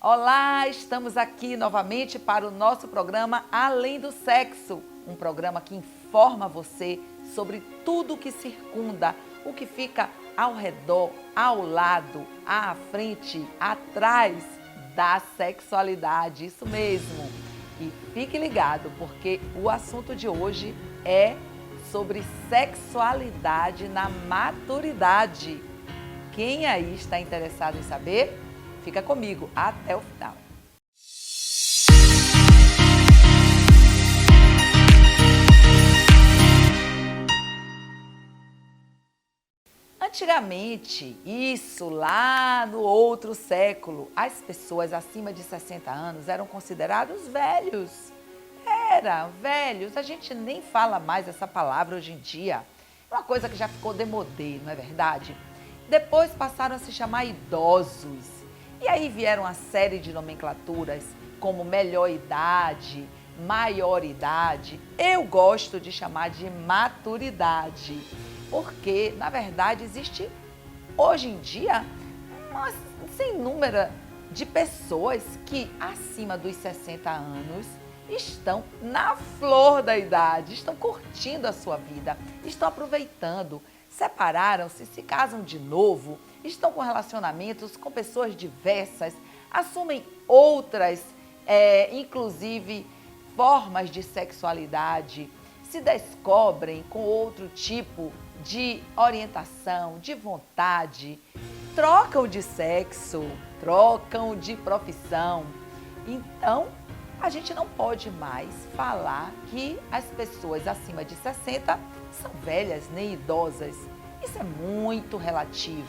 Olá, estamos aqui novamente para o nosso programa Além do Sexo, um programa que informa você sobre tudo o que circunda, o que fica ao redor, ao lado, à frente, atrás da sexualidade, isso mesmo. E fique ligado, porque o assunto de hoje é sobre sexualidade na maturidade. Quem aí está interessado em saber? Fica comigo até o final. Antigamente, isso lá no outro século, as pessoas acima de 60 anos eram considerados velhos. Velhos. A gente nem fala mais essa palavra hoje em dia. É uma coisa que já ficou demodê, não é verdade? Depois passaram a se chamar idosos. E aí vieram uma série de nomenclaturas, como melhor idade, maioridade. Eu gosto de chamar de maturidade, porque, na verdade, existe, hoje em dia, uma sem número de pessoas que, acima dos 60 anos, estão na flor da idade, estão curtindo a sua vida, estão aproveitando, separaram-se, se casam de novo, estão com relacionamentos com pessoas diversas, assumem outras, inclusive, formas de sexualidade, se descobrem com outro tipo de orientação, de vontade, trocam de sexo, trocam de profissão. Então, a gente não pode mais falar que as pessoas acima de 60 são velhas nem idosas. Isso é muito relativo.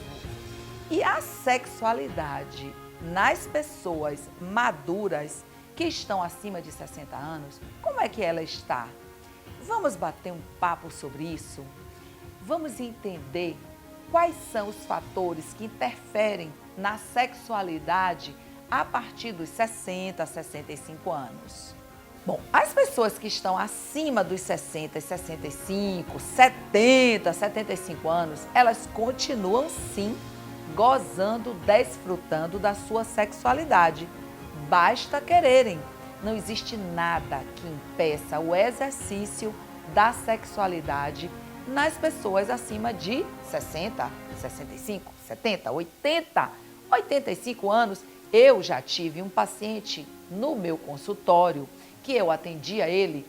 E a sexualidade nas pessoas maduras que estão acima de 60 anos, como é que ela está? Vamos bater um papo sobre isso? Vamos entender quais são os fatores que interferem na sexualidade a partir dos 60, 65 anos. Bom, as pessoas que estão acima dos 60, 65, 70, 75 anos, elas continuam sim gozando, desfrutando da sua sexualidade. Basta quererem. Não existe nada que impeça o exercício da sexualidade nas pessoas acima de 60, 65, 70, 80, 85 anos. Eu já tive um paciente no meu consultório que eu atendia ele,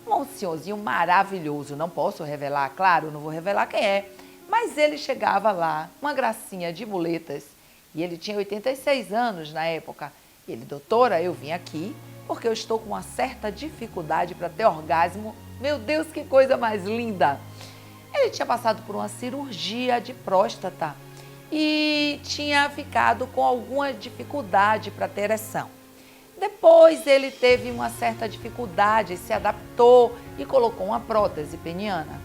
um senhorzinho maravilhoso, não posso revelar, claro, não vou revelar quem é, mas ele chegava lá, uma gracinha de muletas, e ele tinha 86 anos na época. E ele, doutora, eu vim aqui porque eu estou com uma certa dificuldade para ter orgasmo. Meu Deus, que coisa mais linda! Ele tinha passado por uma cirurgia de próstata e tinha ficado com alguma dificuldade para ter ereção. Depois ele teve uma certa dificuldade, se adaptou e colocou uma prótese peniana.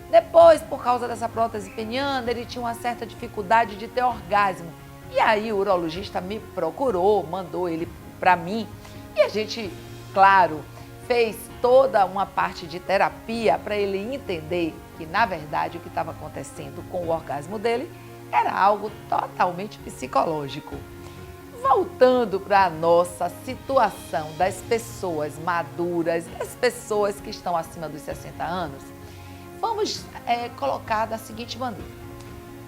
Depois, por causa dessa prótese peniana, ele tinha uma certa dificuldade de ter orgasmo. E aí o urologista me procurou, mandou ele para mim e a gente, claro, fez toda uma parte de terapia para ele entender que, na verdade, o que estava acontecendo com o orgasmo dele era algo totalmente psicológico. Voltando para a nossa situação das pessoas maduras, das pessoas que estão acima dos 60 anos, vamos colocar da seguinte maneira.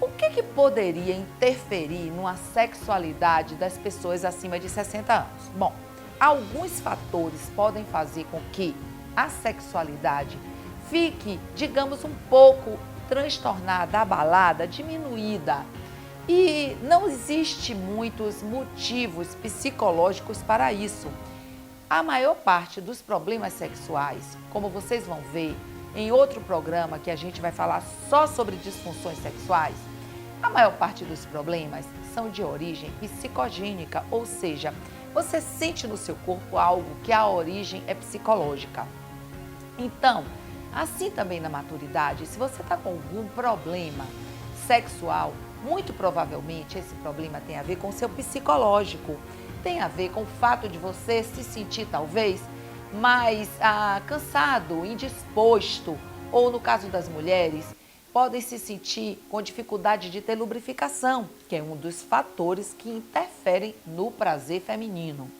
O que poderia interferir numa sexualidade das pessoas acima de 60 anos? Bom, alguns fatores podem fazer com que a sexualidade fique, digamos, um pouco transtornada, abalada, diminuída. E não existe muitos motivos psicológicos para isso. A maior parte dos problemas sexuais, como vocês vão ver em outro programa que a gente vai falar só sobre disfunções sexuais, a maior parte dos problemas são de origem psicogênica, ou seja, você sente no seu corpo algo que a origem é psicológica. Então, assim também na maturidade, se você está com algum problema sexual, muito provavelmente esse problema tem a ver com o seu psicológico, tem a ver com o fato de você se sentir talvez mais cansado, indisposto, ou no caso das mulheres, podem se sentir com dificuldade de ter lubrificação, que é um dos fatores que interferem no prazer feminino.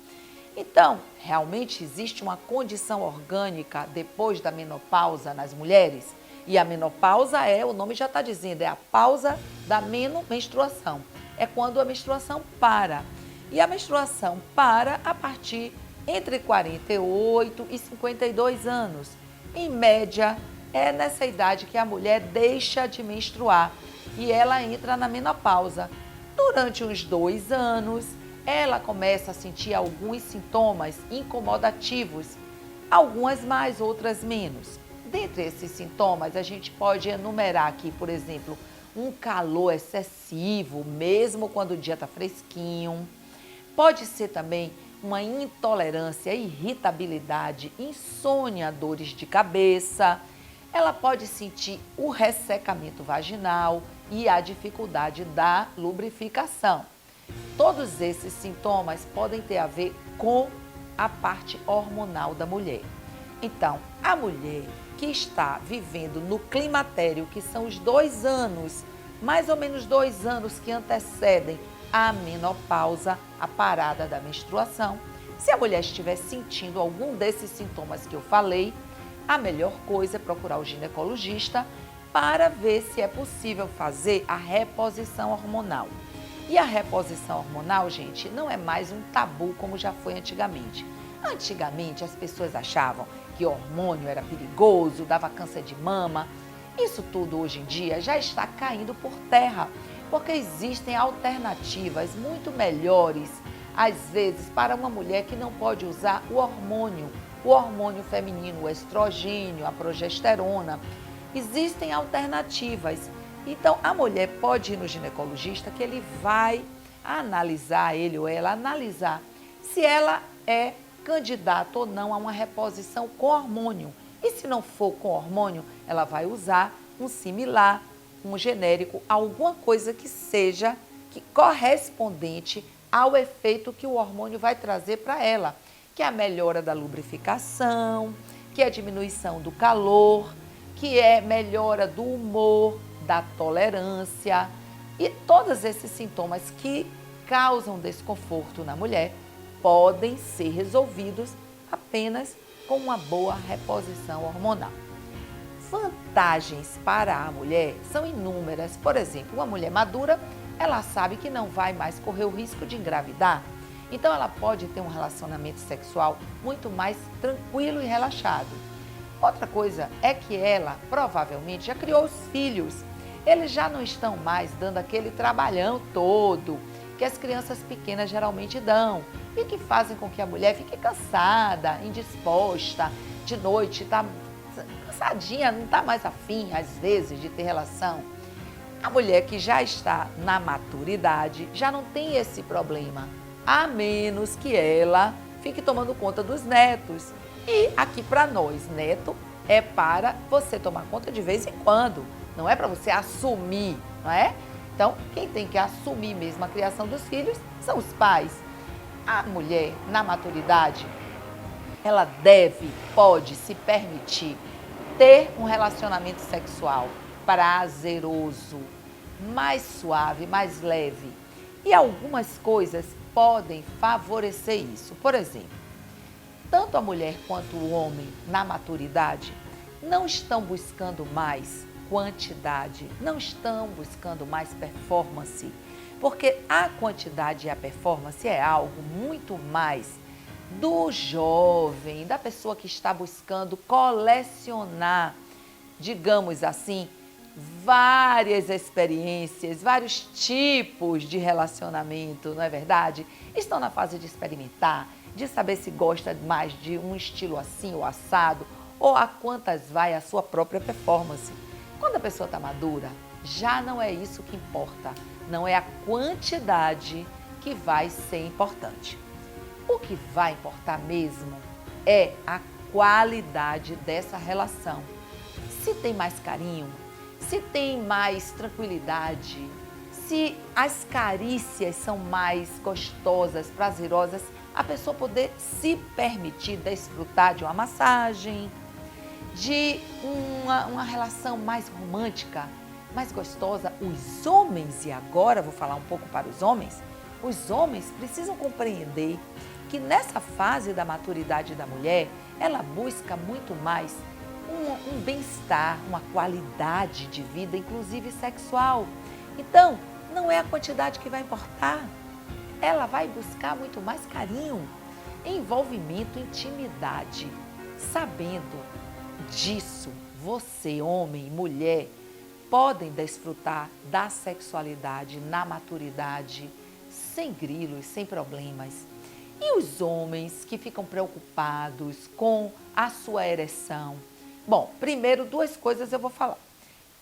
Então, realmente existe uma condição orgânica depois da menopausa nas mulheres? E a menopausa o nome já está dizendo, é a pausa da menstruação. É quando a menstruação para. E a menstruação para a partir entre 48 e 52 anos. Em média, é nessa idade que a mulher deixa de menstruar e ela entra na menopausa. Durante uns 2 anos, ela começa a sentir alguns sintomas incomodativos, algumas mais, outras menos. Dentre esses sintomas, a gente pode enumerar aqui, por exemplo, um calor excessivo, mesmo quando o dia está fresquinho. Pode ser também uma intolerância, irritabilidade, insônia, dores de cabeça. Ela pode sentir o ressecamento vaginal e a dificuldade da lubrificação. Todos esses sintomas podem ter a ver com a parte hormonal da mulher. Então, a mulher que está vivendo no climatério, que são os 2 anos, mais ou menos 2 anos que antecedem a menopausa, a parada da menstruação, se a mulher estiver sentindo algum desses sintomas que eu falei, a melhor coisa é procurar o ginecologista para ver se é possível fazer a reposição hormonal. E a reposição hormonal, gente, não é mais um tabu como já foi antigamente. Antigamente as pessoas achavam que hormônio era perigoso, dava câncer de mama. Isso tudo hoje em dia já está caindo por terra, porque existem alternativas muito melhores, às vezes, para uma mulher que não pode usar o hormônio feminino, o estrogênio, a progesterona. Existem alternativas. Então, a mulher pode ir no ginecologista que ele vai analisar, ele ou ela analisar se ela é candidata ou não a uma reposição com hormônio. E se não for com hormônio, ela vai usar um similar, um genérico, alguma coisa que seja correspondente ao efeito que o hormônio vai trazer para ela, que é a melhora da lubrificação, que é a diminuição do calor, que é melhora do humor, da tolerância e todos esses sintomas que causam desconforto na mulher podem ser resolvidos apenas com uma boa reposição hormonal. Vantagens para a mulher são inúmeras. Por exemplo, uma mulher madura, ela sabe que não vai mais correr o risco de engravidar. Então, ela pode ter um relacionamento sexual muito mais tranquilo e relaxado. Outra coisa é que ela provavelmente já criou os filhos. Eles já não estão mais dando aquele trabalhão todo que as crianças pequenas geralmente dão e que fazem com que a mulher fique cansada, indisposta, de noite, está cansadinha, não está mais afim, às vezes, de ter relação. A mulher que já está na maturidade já não tem esse problema, a menos que ela fique tomando conta dos netos. E aqui para nós, neto é para você tomar conta de vez em quando, não é para você assumir, não é? Então, quem tem que assumir mesmo a criação dos filhos são os pais. A mulher, na maturidade, ela pode se permitir ter um relacionamento sexual prazeroso, mais suave, mais leve. E algumas coisas podem favorecer isso. Por exemplo, tanto a mulher quanto o homem, na maturidade, não estão buscando mais quantidade, não estão buscando mais performance, porque a quantidade e a performance é algo muito mais do jovem, da pessoa que está buscando colecionar, digamos assim, várias experiências, vários tipos de relacionamento, não é verdade? Estão na fase de experimentar, de saber se gosta mais de um estilo assim ou assado, ou a quantas vai a sua própria performance. Quando a pessoa está madura, já não é isso que importa, não é a quantidade que vai ser importante. O que vai importar mesmo é a qualidade dessa relação. Se tem mais carinho, se tem mais tranquilidade, se as carícias são mais gostosas, prazerosas, a pessoa poder se permitir desfrutar de uma massagem, de uma relação mais romântica, mais gostosa, os homens, e agora vou falar um pouco para os homens precisam compreender que nessa fase da maturidade da mulher, ela busca muito mais um bem-estar, uma qualidade de vida, inclusive sexual. Então, não é a quantidade que vai importar. Ela vai buscar muito mais carinho, envolvimento, intimidade. Sabendo disso, você, homem e mulher, podem desfrutar da sexualidade na maturidade, sem grilos, sem problemas. E os homens que ficam preocupados com a sua ereção? Bom, primeiro duas coisas eu vou falar.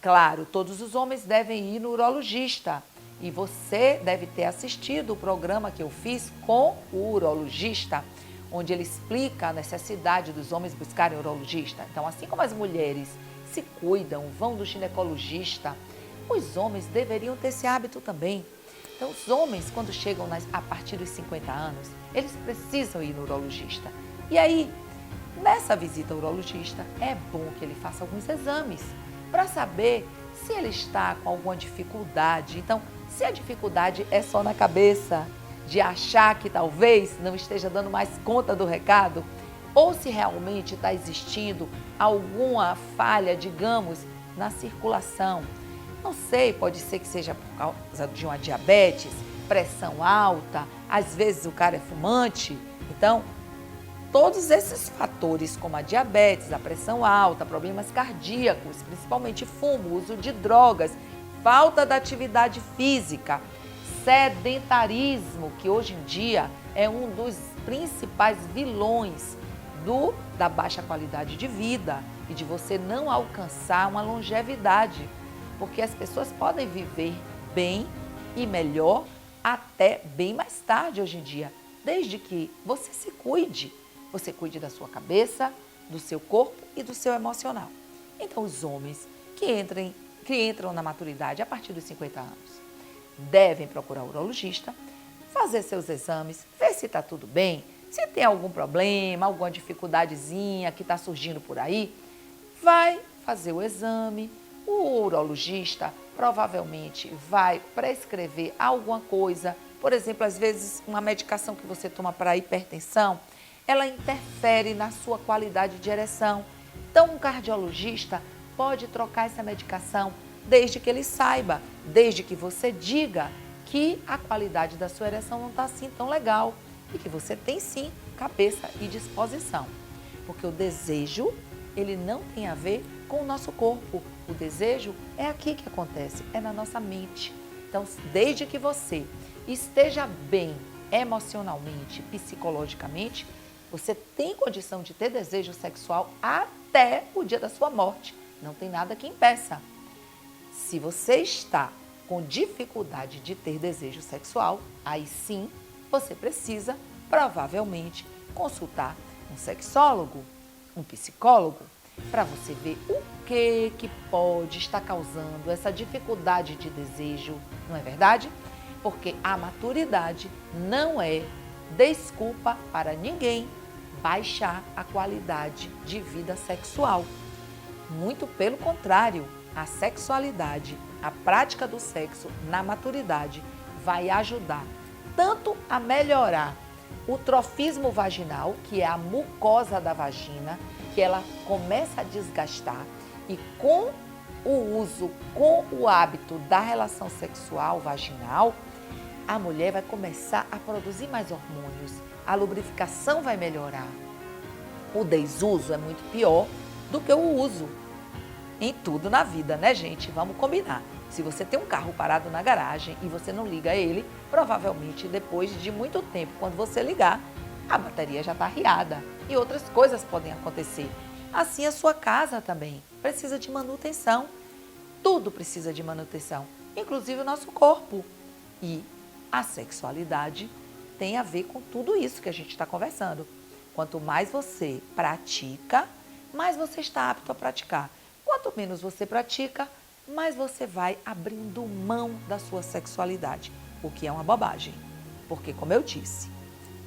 Claro, todos os homens devem ir no urologista. E você deve ter assistido o programa que eu fiz com o urologista, onde ele explica a necessidade dos homens buscarem urologista. Então, assim como as mulheres se cuidam, vão do ginecologista, os homens deveriam ter esse hábito também. Então, os homens, quando chegam a partir dos 50 anos, eles precisam ir no urologista. E aí, nessa visita ao urologista, é bom que ele faça alguns exames para saber se ele está com alguma dificuldade. Então, se a dificuldade é só na cabeça, de achar que talvez não esteja dando mais conta do recado, ou se realmente está existindo alguma falha, digamos, na circulação. Não sei, pode ser que seja por causa de uma diabetes, pressão alta, às vezes o cara é fumante. Então, todos esses fatores, como a diabetes, a pressão alta, problemas cardíacos, principalmente fumo, uso de drogas, falta da atividade física, sedentarismo, que hoje em dia é um dos principais vilões da baixa qualidade de vida e de você não alcançar uma longevidade, porque as pessoas podem viver bem e melhor até bem mais tarde hoje em dia, desde que você se cuide. Você cuide da sua cabeça, do seu corpo e do seu emocional. Então, os homens que entram na maturidade a partir dos 50 anos devem procurar o urologista, fazer seus exames, ver se está tudo bem, se tem algum problema, alguma dificuldadezinha que está surgindo por aí, vai fazer o exame. O urologista provavelmente vai prescrever alguma coisa, por exemplo, às vezes uma medicação que você toma para hipertensão, ela interfere na sua qualidade de ereção. Então, um cardiologista pode trocar essa medicação desde que ele saiba, desde que você diga que a qualidade da sua ereção não está assim tão legal e que você tem sim cabeça e disposição. Porque o desejo, ele não tem a ver com o nosso corpo. O desejo é aqui que acontece, é na nossa mente. Então, desde que você esteja bem emocionalmente, psicologicamente, você tem condição de ter desejo sexual até o dia da sua morte. Não tem nada que impeça. Se você está com dificuldade de ter desejo sexual, aí sim você precisa provavelmente consultar um sexólogo, um psicólogo, para você ver o que pode estar causando essa dificuldade de desejo, não é verdade? Porque a maturidade não é desculpa para ninguém baixar a qualidade de vida sexual. Muito pelo contrário, a sexualidade, a prática do sexo na maturidade vai ajudar tanto a melhorar o trofismo vaginal, que é a mucosa da vagina, que ela começa a desgastar e com o uso, com o hábito da relação sexual vaginal, a mulher vai começar a produzir mais hormônios, a lubrificação vai melhorar. O desuso é muito pior do que o uso. Em tudo na vida, né, gente? Vamos combinar. Se você tem um carro parado na garagem e você não liga ele, provavelmente depois de muito tempo, quando você ligar, a bateria já está arriada e outras coisas podem acontecer. Assim a sua casa também precisa de manutenção. Tudo precisa de manutenção, inclusive o nosso corpo. E a sexualidade tem a ver com tudo isso que a gente está conversando. Quanto mais você pratica, mais você está apto a praticar. Quanto menos você pratica, mais você vai abrindo mão da sua sexualidade, o que é uma bobagem. Porque, como eu disse,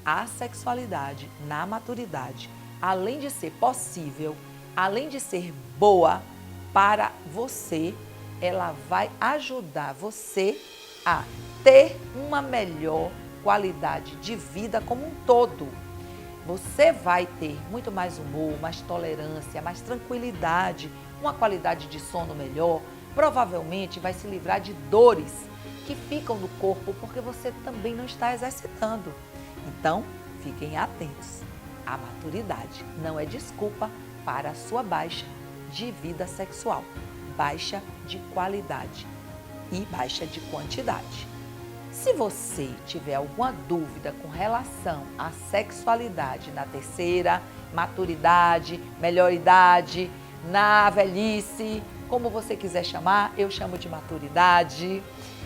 a sexualidade na maturidade, além de ser possível, além de ser boa para você, ela vai ajudar você a ter uma melhor qualidade de vida como um todo. Você vai ter muito mais humor, mais tolerância, mais tranquilidade, uma qualidade de sono melhor. Provavelmente vai se livrar de dores que ficam no corpo porque você também não está exercitando. Então, fiquem atentos. A maturidade não é desculpa para a sua baixa de vida sexual. Baixa de qualidade e baixa de quantidade. Se você tiver alguma dúvida com relação à sexualidade na terceira, maturidade, melhor idade, na velhice, como você quiser chamar, eu chamo de maturidade.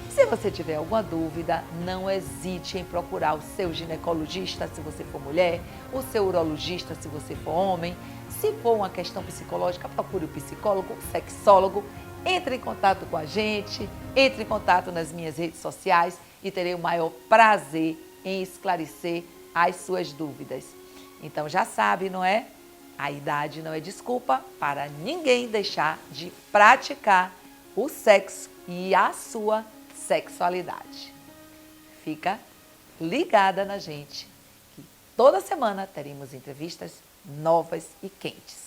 Se você tiver alguma dúvida, não hesite em procurar o seu ginecologista, se você for mulher, o seu urologista, se você for homem. Se for uma questão psicológica, procure o psicólogo, o sexólogo. Entre em contato com a gente, entre em contato nas minhas redes sociais e terei o maior prazer em esclarecer as suas dúvidas. Então já sabe, não é? A idade não é desculpa para ninguém deixar de praticar o sexo e a sua sexualidade. Fica ligada na gente, que toda semana teremos entrevistas novas e quentes.